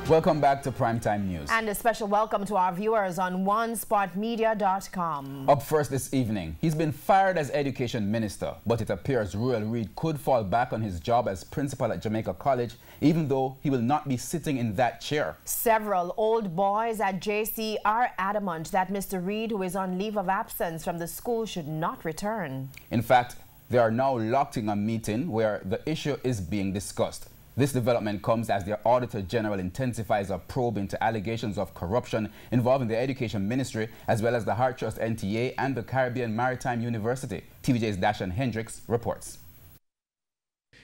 Welcome back to Primetime News. And a special welcome to our viewers on onespotmedia.com. Up first this evening, he's been fired as Education Minister, but it appears Ruel Reid could fall back on his job as principal at Jamaica College, even though he will not be sitting in that chair. Several old boys at JC are adamant that Mr. Reid, who is on leave of absence from the school, should not return. In fact, they are now locked in a meeting where the issue is being discussed. This development comes as the Auditor General intensifies a probe into allegations of corruption involving the Education Ministry, as well as the Heart Trust NTA and the Caribbean Maritime University. TVJ's Dashan Hendricks reports.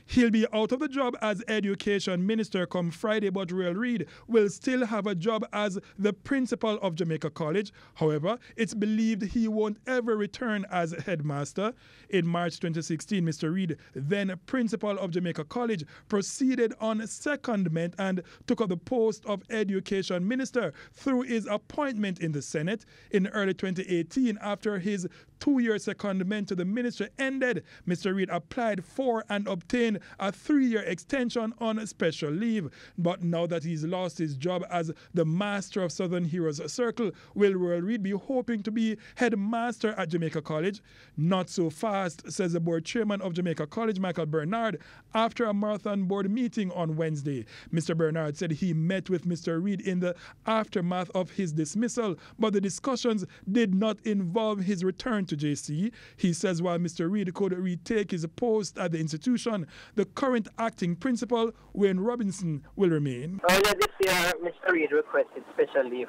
He'll be out of the job as Education Minister come Friday, but Ruel Reid will still have a job as the principal of Jamaica College. However, it's believed he won't ever return as headmaster. In March 2016, Mr. Reid, then principal of Jamaica College, proceeded on secondment and took up the post of Education Minister through his appointment in the Senate. In early 2018, after his two-year secondment to the ministry ended, Mr. Reid applied for and obtained a 3-year extension on special leave. But now that he's lost his job as the master of Southern Heroes Circle, will Ruel Reid be hoping to be headmaster at Jamaica College? Not so fast, says the board chairman of Jamaica College, Michael Bernard, after a marathon board meeting on Wednesday. Mr. Bernard said he met with Mr. Reid in the aftermath of his dismissal, but the discussions did not involve his return to JC. He says while Mr. Reid could retake his post at the institution, the current acting principal, Wayne Robinson, will remain. Earlier this year, Mr. Reid requested special leave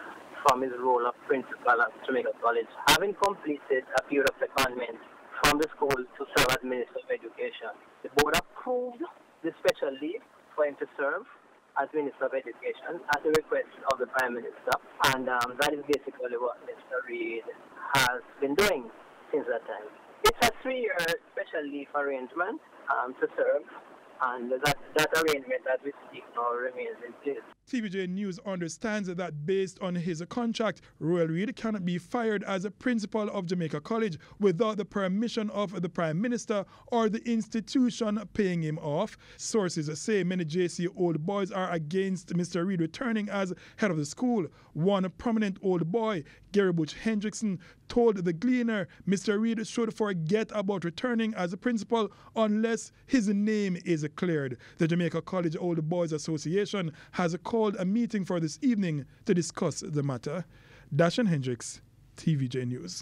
from his role of principal at Jamaica College, having completed a period of secondment from the school to serve as Minister of Education. The board approved the special leave for him to serve as Minister of Education at the request of the Prime Minister, and that is basically what Mr. Reid has been doing since that time. It's a 3-year special leave arrangement to serve, and that arrangement that we speak now remains in place. TVJ News understands that based on his contract, Ruel Reid cannot be fired as a principal of Jamaica College without the permission of the Prime Minister or the institution paying him off. Sources say many JC old boys are against Mr. Reid returning as head of the school. One prominent old boy, Gary Butch Hendrickson, told the Gleaner Mr. Reid should forget about returning as a principal unless his name is cleared. The Jamaica College Old Boys Association has called a meeting for this evening to discuss the matter. Dashan Hendricks, TVJ News.